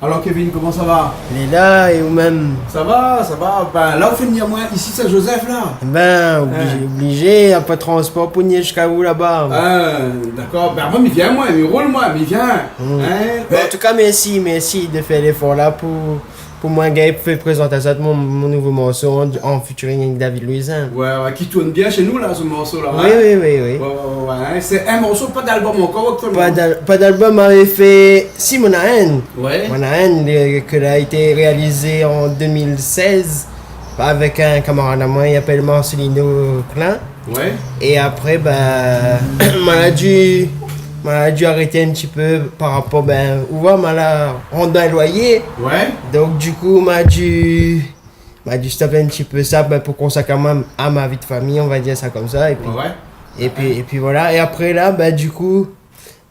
Alors Kevin, comment ça va? Il est là et vous-même? Ça va, ça va. Ben là, on fait venir moi. Ici, c'est Joseph, là. Ben, obligé, y a pas de transport pour venir jusqu'à vous là-bas. D'accord. Ben moi, mais viens, moi, mais roule-moi, mais viens. Ben, en tout cas, merci de faire l'effort là pour moi, gars, pour faire présenter ça de mon nouveau morceau en featuring avec David Louisin. Ouais, qui tourne bien chez nous, là, ce morceau-là. Oui. Ouais. C'est un morceau, pas d'album encore, Pas d'album, avait fait si Mon haine. Ouais. Mon haine, que a été réalisé en 2016 avec un camarade à moi, il s'appelle Marcelino Klein. Ouais. Et après, ben, on a dû arrêter un petit peu par rapport, ben, on doit loyer. Ouais. Donc, du coup, on a dû stopper un petit peu ça, ben, pour consacrer à ma vie de famille, on va dire ça comme ça. Et puis voilà. Et après, là, ben, du coup,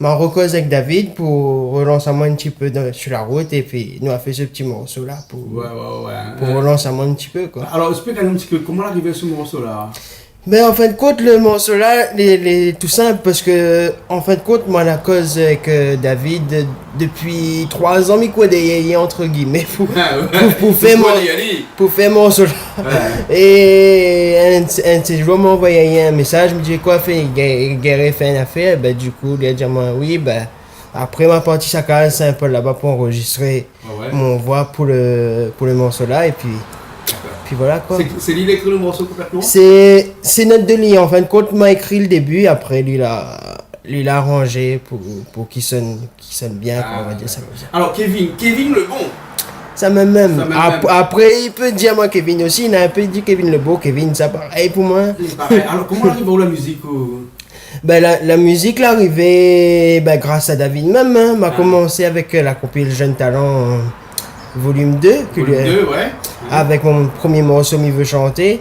m'a recose avec David pour relancer moi un petit peu sur la route. Et puis, nous a fait ce petit morceau là pour relancer moi un petit peu, quoi. Alors, explique-nous un petit peu comment arriver à ce morceau-là. Ben, en fin de compte, le morceau là, tout simple, parce que, en fin de compte, moi, la cause avec David, depuis 3 ans, mais quoi, des entre guillemets, pour faire mon morceau là. Et un de ces jours, m'a envoyé un message, me dit quoi, fait une affaire, ben, du coup, il a dit, moi, oui, ben, après, ma partie, ça caresse un peu là-bas pour enregistrer mon voix pour le morceau là, et puis voilà quoi. C'est lui qui a écrit le morceau complètement? C'est notre de lui. En fin de compte, m'a écrit le début, après lui l'a arrangé pour qu'il sonne bien, quoi, on va dire ça comme ça. Alors Kevin le bon. Ça même. Après, il peut dire moi Kevin aussi, il a un peu dit Kevin le beau, Kevin, ça pareil pour moi. Alors comment arrive où la musique Ben la musique l'arrivée grâce à David même, hein. M'a commencé avec la compil Jeune Talent volume 2 avec mon premier morceau Il veut chanter.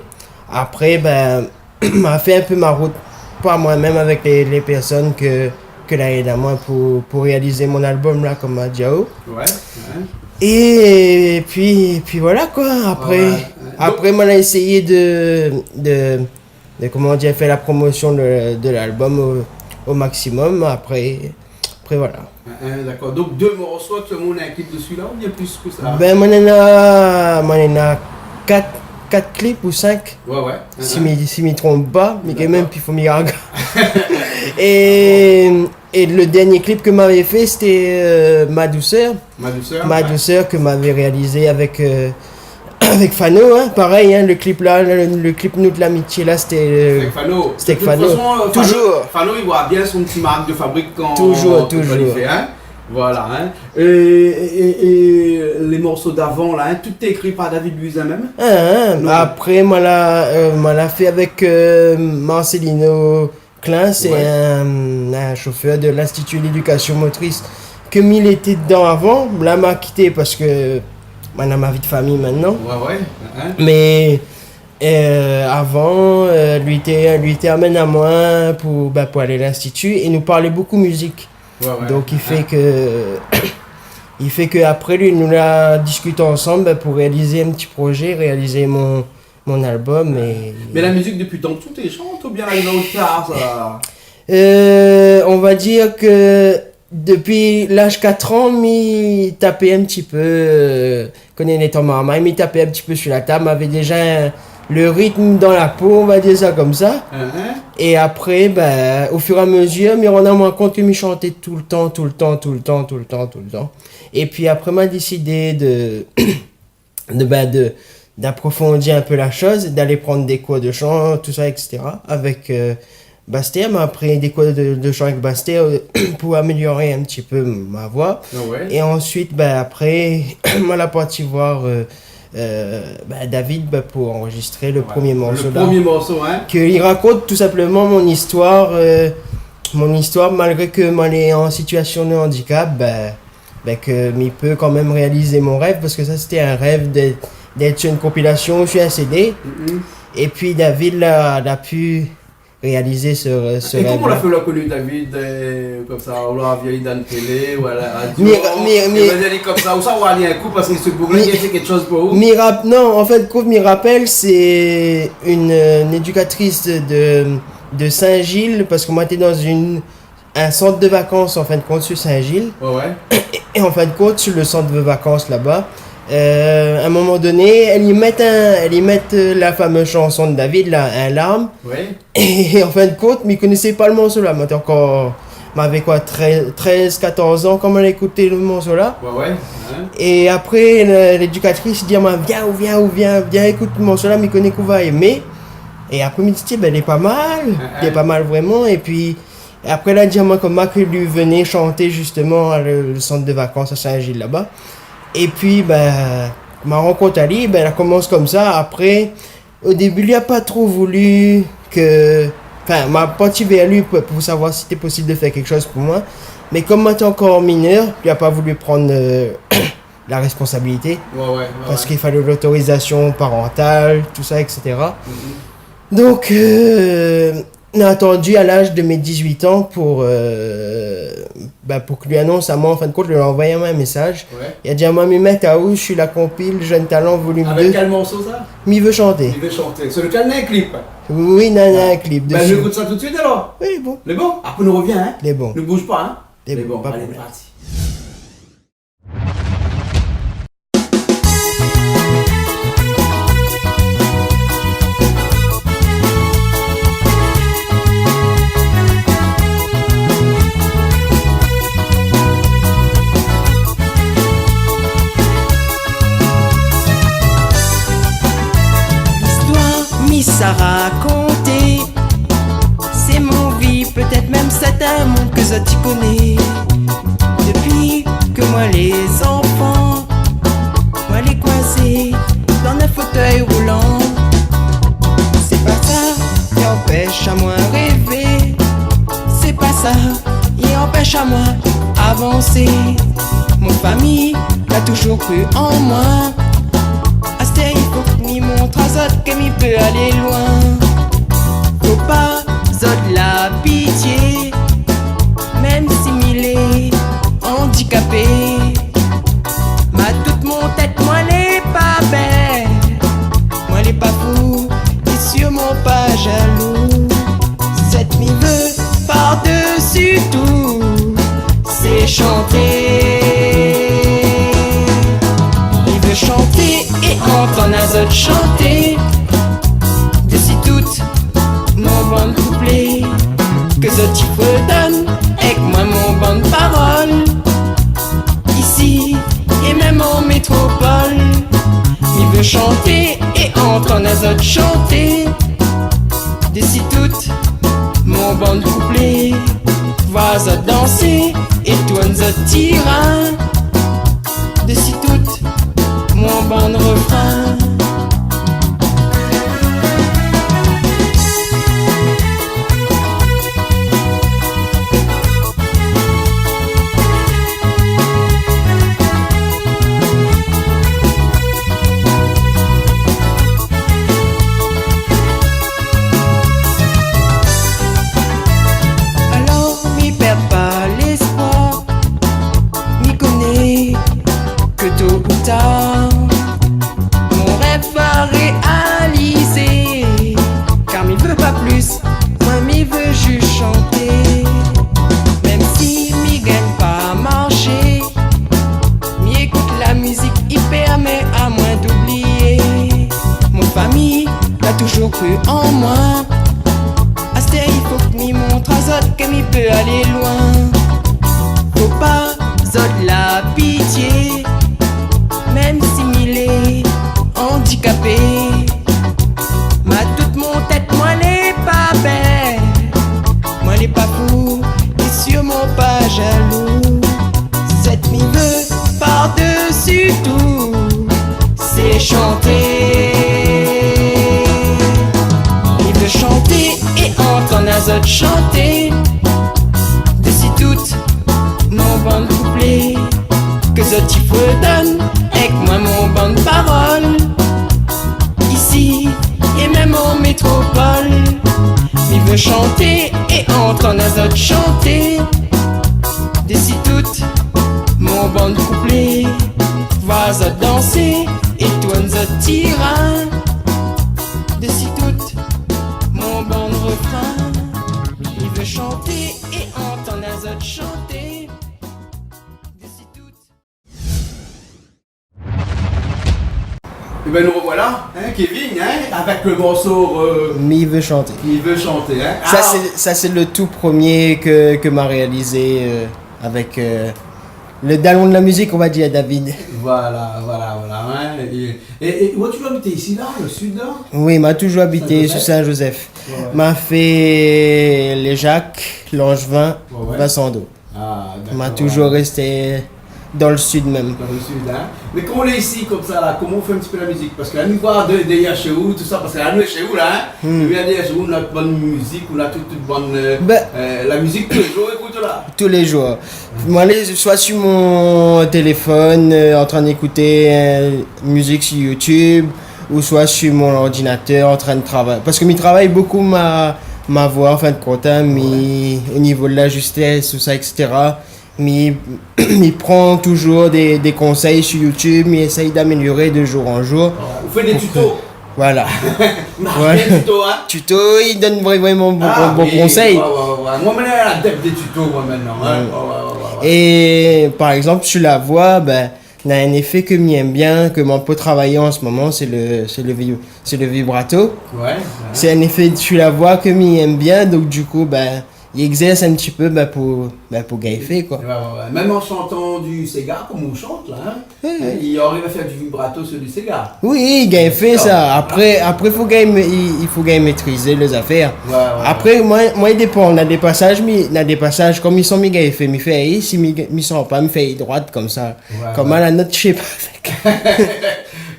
Après ben m'a fait un peu ma route par moi-même avec les personnes que l'a aidé à moi pour réaliser mon album là comme Diao. Et puis voilà quoi. Après on a essayé de comment dire, faire la promotion de l'album au maximum. Après voilà. D'accord. Donc 2 morceaux, tout le monde a un clip dessus là ou bien plus que ça? Ben moi on a 4 clips ou 5. Si je me trompe pas, mais quand même puis faut m'y regarder. Et le dernier clip que m'avait fait c'était Ma douceur que m'avait réalisé avec Fano, hein, pareil, hein, le clip là, le clip Nous de l'amitié là, c'était Fano. Toujours. Fano, il voit bien son petit marque de fabrique quand toujours. Il fait, hein. Voilà, hein. Et les morceaux d'avant là, hein, tout est écrit par David Louisin même. Après, moi l'a fait avec Marcelino Klein, c'est un chauffeur de l'Institut d'éducation motrice que il était dedans avant. Là, m'a quitté parce que maintenant ma vie de famille maintenant. Mais avant, lui était amené à moi pour aller à l'institut et nous parlait beaucoup musique. Donc il fait que après lui nous l'a discuté ensemble pour réaliser un petit projet, réaliser mon album. Mais la musique depuis tant que tu chantes ou bien là dans le tard ça? On va dire que depuis l'âge 4 ans, m'y tapait un petit peu, connaît les temps marmailles, m'y tapait un petit peu sur la table, m'avait déjà le rythme dans la peau, on va dire ça comme ça. Et après, ben, au fur et à mesure, m'y rendant moins compte que m'y chantais tout le temps. Et puis après, m'a décidé d'approfondir un peu la chose, d'aller prendre des cours de chant, tout ça, etc. Avec Bastère, m'a appris des cours de chant avec Bastère pour améliorer un petit peu ma voix. Et ensuite, ben, après, moi, la partie voir David pour enregistrer le premier morceau. Le premier morceau, hein. Il raconte tout simplement mon histoire, malgré que moi, elle est en situation de handicap, que il peut quand même réaliser mon rêve, parce que ça, c'était un rêve d'être sur une compilation, sur un CD. Et puis, David a pu réaliser ce Et rêve. comment on a fait la connu David comme ça, on l'a vieilli dans la télé ou à la radio, comme ça, ou ça on a un coup parce que ce bourreau il a fait quelque chose pour vous. Non, en fait, m'y rappelle, c'est une éducatrice de Saint-Gilles, parce que moi j'étais dans un centre de vacances en fin de compte sur Saint-Gilles. Ouais. Et en fin de compte, sur le centre de vacances là-bas, à un moment donné, elle y met la fameuse chanson de David, là, Un larme. Ouais. Et en fin de compte, je ne connaissais pas le morceau là. M'avait quoi, 13, 14 ans quand on a écouté le morceau là. Ouais. Et après, l'éducatrice dit à moi, viens, écoute le morceau là, mais connais qu'on va aimer. Et après, il me dit, il est pas mal, il est pas mal vraiment. Et puis, après, là, dit à moi comment que lui venait chanter justement à le centre de vacances à Saint-Gilles là-bas. Et puis, ma rencontre à lui, elle commence comme ça. Après, au début, il n'a pas trop voulu que... Enfin, m'a parti vers lui pour savoir si c'était possible de faire quelque chose pour moi. Mais comme moi, j'étais encore mineur, il n'a pas voulu prendre la responsabilité. Parce qu'il fallait l'autorisation parentale, tout ça, etc. Donc, on a attendu à l'âge de mes 18 ans pour que lui annonce à moi, en fin de compte, lui a envoyé un message. Ouais. Il a dit à moi, mec, à où je suis la compile, Jeune Talent, volume 2. Avec quel morceau ça? Il veut chanter. C'est lequel d'un clip? Oui, un clip dessus. Je écoute ça tout de suite alors. Oui, bon. Les bons? Après, nous revient, hein? Les bons. Ne bouge pas, hein? Les bons, pas allez, problème. parti. À raconter, c'est mon vie, peut-être même c'est un monde que ça tu connais. Depuis que moi les enfants, moi les coincés dans un fauteuil roulant. C'est pas ça qui empêche à moi rêver, c'est pas ça qui empêche à moi avancer. Mon famille a toujours cru en moi. Il faut que m'y montre à Zod que m'y peut aller loin. Faut pas Zod la pitié, même si m'il est handicapé. Ma toute mon tête, moi l'est pas belle, moi l'est pas fou, et sûrement pas jaloux. Cette m'y veut par-dessus tout, c'est chanter. Chanter et entendre un autre chanter dessus toute mon bon couplet que ce type donne avec moi mon bon parole ici et même en métropole. Il veut chanter et entendre un autre chanter dessus toute mon bon couplet. Vois-y danser et toi nous tirant dessus toute mon bon refrain. Alors m'y perds pas l'espoir, m'y connais que tôt ou tard mon rêve va réaliser, car m'y veut pas plus, moi m'y veut juste chanter. Même si m'y gagne pas marcher, m'y écoute la musique, il permet à moi d'oublier. Mon famille a toujours cru en moi. Asté il faut que m'y montre à Zod que m'y peut aller loin. Faut pas Zod la pitié, même si m'il est handicapé. Ma toute mon tête, moi l'est pas belle, moi l'est pas fou, et sûrement pas jaloux. Cette m'y veut par-dessus tout, c'est chanter. Il veut chanter et entendre un autre chanter dessus toute mon bon couplet que ce type donne avec moi mon bonne parole ici et même en métropole. Il veut veut chanter et entendre Azote chanter. D'ici toute mon bande couplée, va Azote danser et toi Azote tira. D'ici toute mon bande refrain, il veut chanter et entendre Azote chanter. D'ici toute. Et ben nous revoilà, hein, Kevin, hein, avec le morceau Mi veut chanter. Il veut chanter. Hein. Ça c'est le tout premier que m'a réalisé avec le dallon de la musique, on va dire, David. Voilà. Hein. Et où tu dois habiter ici, là, le sud, là? Oui, m'a toujours habité sur Saint-Joseph. Ouais. M'a fait les Jacques, Langevin, Ouais. Vincendo. Ah, d'accord. M'a toujours resté dans le sud même. Dans le sud, hein. Mais comment on est ici, comme ça, là, comment on fait un petit peu la musique? Parce que là, nous voir derrière chez vous, tout ça, parce que là, nous, chez vous, là, hein, nous, derrière chez vous, on a toute bonne musique, on a toute bonne. La musique, tous les jours, écoute, là. Tous les jours. Moi, soit sur mon téléphone, en train d'écouter musique sur YouTube, ou soit sur mon ordinateur, en train de travailler. Parce que je travaille beaucoup ma voix, en fin de compte, hein, au niveau de la justesse, tout ça, etc. Mais il prend toujours des conseils sur YouTube, il essaye d'améliorer de jour en jour. Vous faites des tutos. Voilà. Voilà. Des tutos, hein. Tuto, il donne vraiment bon conseils. Ouais. Moi, maintenant, je suis adepte des tutos, moi, maintenant. Hein. Ouais. Et par exemple, sur la voix, ben, il y a un effet que j'aime bien, que mon peut travailler en ce moment, c'est le vibrato. Ouais. C'est un effet sur la voix que j'aime bien, donc du coup, ben, il exerce un petit peu pour gaffer, quoi. Ouais. Même en chantant du Sega, comme on chante là, hein, il arrive à faire du vibrato sur du Sega. Oui, il fait ça. Après, il faut maîtriser les affaires. Ouais. Après, moi, il dépend. On a des passages, comme ils sont mis fait. Mais fait, si ils sont pas, me fait droite comme ça. Comme à la note, je sais pas.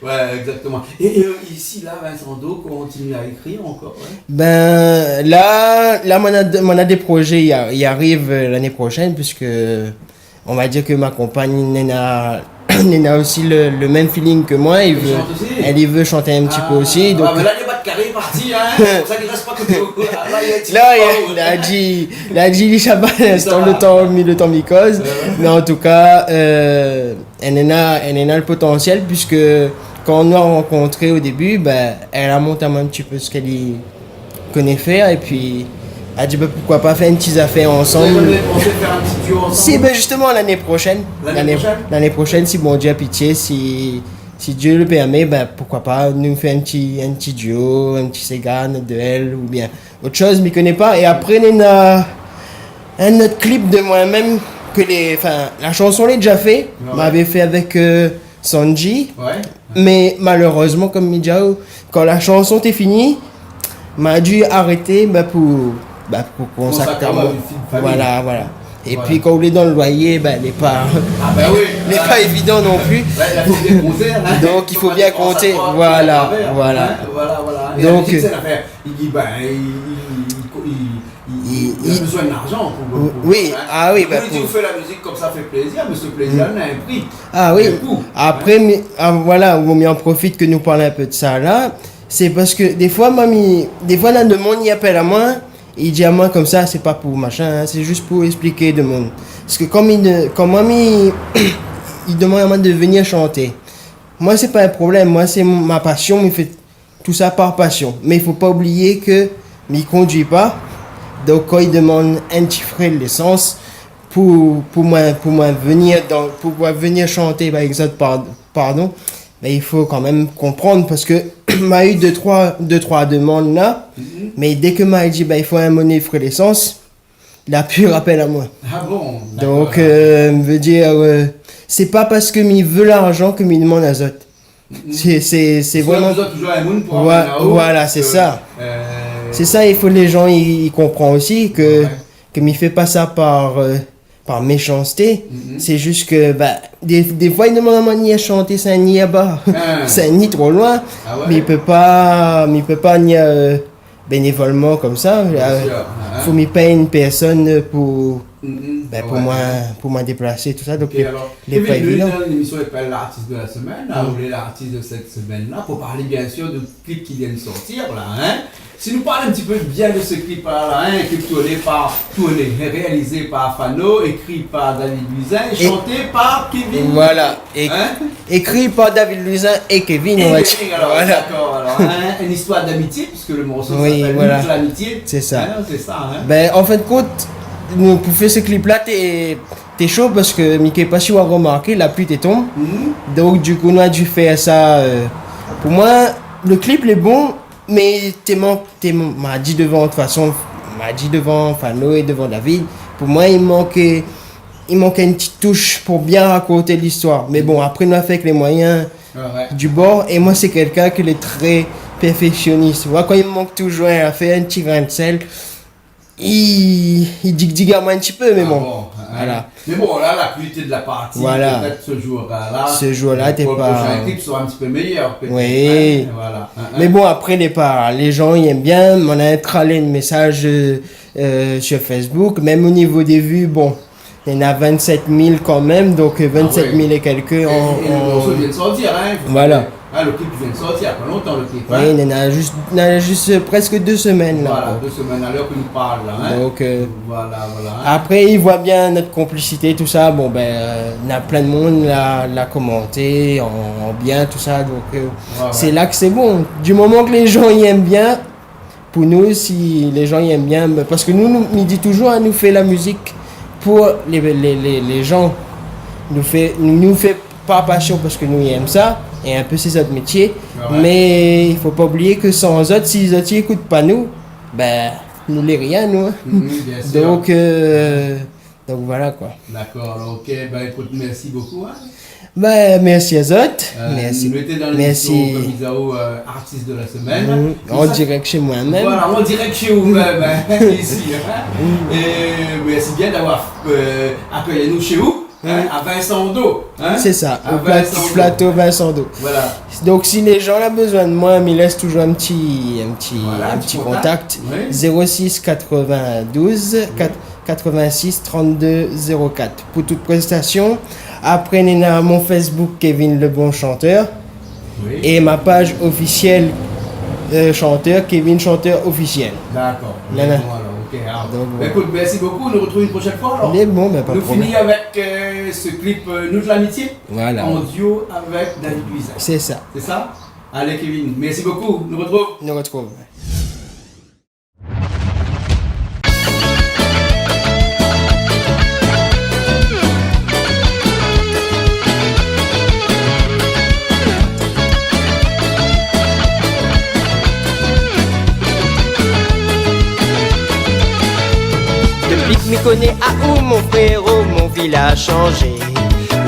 Ouais, exactement. Et ici, là, Vincent Do continue à écrire encore, ouais. Ben, là, on a des projets, il arrive l'année prochaine, puisque on va dire que ma compagne, Nena aussi le même feeling que moi. Elle veut chanter un petit peu aussi. Donc... mais là, il n'y a pas de carré parti, hein. C'est pour ça qu'il ne reste pas que là, il a dit, ça va, le temps m'y cause. Mais en tout cas, elle a le potentiel, puisque quand on l'a rencontré au début, ben, elle a monté un petit peu ce qu'elle connaît faire, et puis elle a dit ben, pourquoi pas faire une petite affaire ensemble. Vous avez pensé faire un petit duo ensemble? Si, ben justement l'année prochaine. L'année prochaine, si bon Dieu a pitié, si Dieu le permet, ben pourquoi pas nous faire un petit duo, un petit Sega, notre de elle, ou bien autre chose, mais je connais pas. Et après, il y a un autre clip de moi-même, la chanson l'ai déjà fait, m'avait fait avec Sanji. Ouais. Mais malheureusement, comme Midjao, quand la chanson était finie, m'a dû arrêter pour consacrer. Voilà. Et puis quand on est dans le loyer, ben, il n'est pas, pas évident non plus. Il faut bien compter, hein. Donc il faut bien compter. Voilà. Donc il dit il a besoin d'argent pour oui, hein. Oui. Vous faites la musique comme ça fait plaisir, mais ce plaisir n'a un prix. Ah oui. Après, voilà, on en profite que nous parlons un peu de ça là. C'est parce que des fois, là, le monde y appelle à moi. Il dit à moi comme ça, c'est pas pour machin, hein, c'est juste pour expliquer de monde. Parce que comme il demande à moi de venir chanter. Moi, c'est pas un problème. Moi, c'est ma passion. Il fait tout ça par passion. Mais il faut pas oublier que il conduit pas. Donc, quand il demande un petit frais de l'essence pour moi venir chanter, par exemple, pardon, ben, il faut quand même comprendre parce que m'a eu deux trois demandes là, mais dès que m'a dit ben, il faut un monnaie frais d'essence, il a pu rappeler à moi. Ah bon. Donc, veut dire, c'est pas parce que il veut l'argent que il demande Azote. C'est vraiment. Voilà, c'est ça. C'est ça, il faut les gens ils comprennent aussi que il fait pas ça par méchanceté. C'est juste que des fois il demande à moi ni à chanter, c'est un ni à bas, c'est un ni trop loin, mais il peut pas ni bénévolement comme ça. faut m'y payer une personne pour Ouais. pour moi déplacer, tout ça. Donc, Ok, alors, les pas Kevin, évident. dans l'émission s'appelle l'artiste de la semaine, là, ou l'artiste de cette semaine-là, pour parler bien sûr de clips qui viennent sortir, là, hein. Si nous parlons un petit peu bien de ce clip-là, hein, un clip réalisé par Fano, écrit par David Luisin, et chanté par Kevin. Voilà, Hein? écrit par David Luisin et Kevin, on va dire. Alors, Voilà. d'accord, alors, hein, une histoire d'amitié, puisque le morceau s'appelle voilà. Lutte l'amitié. C'est ça. Hein, c'est ça, hein. Ben, en fin de compte, nous, pour faire ce clip-là, t'es chaud parce que Mickey pas si on a remarqué, la pluie tombe. Donc, du coup, on a dû faire ça. Pour moi, le clip est bon, mais m'a dit devant, de toute façon, m'a dit devant Fano et devant David. Pour moi, il manquait une petite touche pour bien raconter l'histoire. Mais bon, après, nous avons fait avec les moyens du bord. Et moi, c'est quelqu'un qui est très perfectionniste. Moi, quand il me manque toujours à faire un petit grain de sel, il digue à moi un petit peu, mais bon. Voilà. Mais bon, là, la qualité de la partie, voilà. Peut-être ce jour-là, t'es pas. Le prochain clip sera un petit peu meilleur, peut-être. Oui. Voilà. Mais bon, après, les gens ils aiment bien. On a tralé un message sur Facebook. Même au niveau des vues, bon, il y en a 27 000 quand même. Donc 27 000 et quelques. Et le morceau vient de sortir, hein. Voilà. Le clip vient de sortir, il n'y a pas longtemps le clip. Oui, il y en a juste presque 2 semaines. Là. Voilà, 2 semaines à l'heure que nous parle. Là, hein. Donc, voilà. Après, ils voient bien notre complicité, tout ça. Bon, ben, il y a plein de monde l'a commenté en bien, tout ça. Donc, c'est là que c'est bon. Du moment que les gens y aiment bien, pour nous, si les gens y aiment bien, parce que nous dit toujours, nous fait la musique pour les gens. Nous fait pas passion parce que nous y aimons ça. Et un peu c'est notre métier. Mais il faut pas oublier que sans eux, si les autres n'écoutent pas nous, ben, nous les rien, nous. Bien sûr. Donc voilà quoi. D'accord, ok. Ben écoute, merci beaucoup. Hein. Ben, merci à autres. Merci. Nous étions dans l'émission comme Isao, artiste de la semaine. En direct chez moi-même. Voilà, en direct chez vous-même, ici. Hein. Et merci bien d'avoir accueilli nous chez vous. Hein, à Vincent d'eau. Hein? C'est ça, au plateau Vincent d'eau. Voilà. Donc si les gens ont besoin de moi, ils me laissent toujours un petit contact. Oui. 06 92 86 32 04 pour toute prestation. Après, il y a mon Facebook Kevin le bon chanteur. Oui. Et ma page officielle chanteur Kevin chanteur officiel. D'accord. Donc, écoute, merci beaucoup. Nous retrouvons une prochaine fois. Alors. Bon, mais pas nous finissons avec ce clip Nous de l'amitié. Voilà. En duo avec David Luisin. C'est ça. C'est ça? Allez, Kevin. Merci beaucoup. Nous retrouvons. Nous retrouvons. M'y connais à où mon frérot, mon village changé.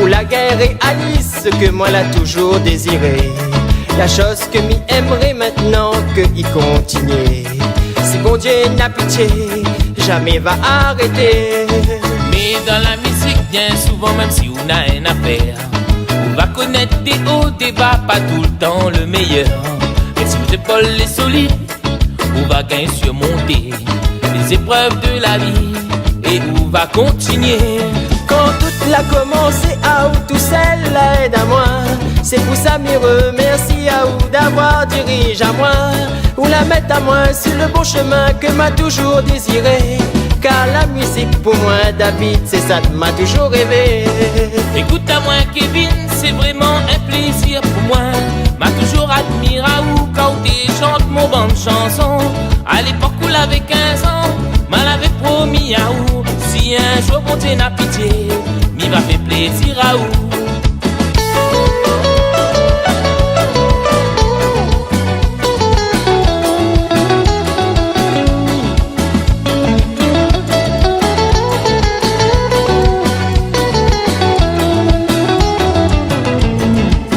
Où la guerre est Alice, ce que moi l'a toujours désiré. La chose que m'y aimerait maintenant que y continuer. Si bon Dieu n'a pitié, jamais va arrêter. Mais dans la musique, bien souvent, même si on a une affaire, on va connaître des hauts, des bas, pas tout le temps le meilleur. Mais si vos épaules est solide, on va gagner surmonter les épreuves de la vie. Et où va continuer. Quand tout l'a commencé, à où tout seul l'aide à moi. C'est pour ça me remercie à où d'avoir dirigé à moi. Ou la mettre à moi sur le bon chemin que m'a toujours désiré. Car la musique pour moi, David, c'est ça que m'a toujours rêvé. Écoute à moi Kevin, c'est vraiment un plaisir pour moi. M'a toujours admiré à où quand tu chantes mon bande chanson. À l'époque où l'avait 15 ans, m'en avait promis à où. Si un jour bon Dieu n'a pitié, m'y va faire plaisir à où.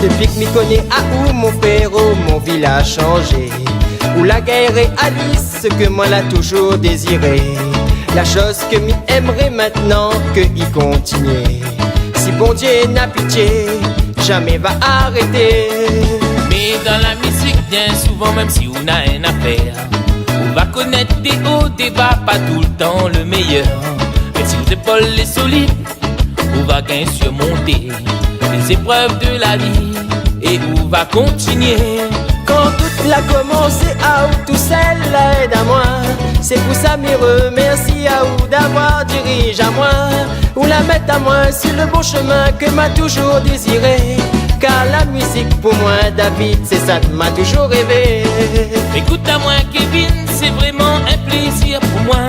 Depuis que m'y connais à où mon frérot, mon village changé. Où la guerre est Alice, ce que moi l'a toujours désiré. La chose que m'y aimerait maintenant que y continuer. Si bon Dieu n'a pitié, jamais va arrêter. Mais dans la musique, bien souvent, même si on a une affaire, On va connaître des hauts, des bas, pas tout le temps le meilleur. Mais si vos épaules est solide, on va gagner surmonter les épreuves de la vie et on va continuer. Quand tout l'a commencé, à où tout seul l'aide à moi. C'est pour ça me remercie à où d'avoir dirigé à moi. Ou la mettre à moi sur le bon chemin que m'a toujours désiré. Car la musique pour moi, David, c'est ça que m'a toujours rêvé. Écoute à moi Kevin, c'est vraiment un plaisir pour moi.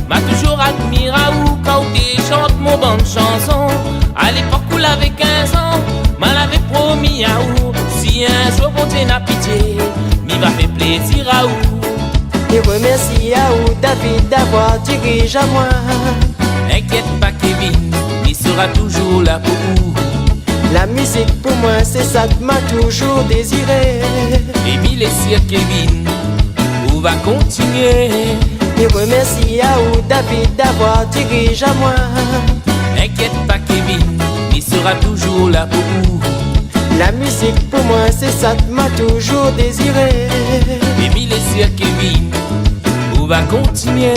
M'a toujours admiré à où quand tu chantes mon bande chanson. À l'époque où l'avait 15 ans, m'en avait promis à où. Si un jour bon Dieu n'a pitié, m'y va faire plaisir à où. Et remercie à où David d'avoir dirigé à moi. Inquiète pas Kevin, il sera toujours là pour vous. La musique pour moi c'est ça que m'a toujours désiré. Émile et Sir Kevin, on va continuer. Et remercie à où David d'avoir dirigé à moi. Inquiète pas Kevin, il sera toujours là pour vous. La musique pour moi c'est ça que m'a toujours désiré. Émile et Sir Kevin, on va continuer.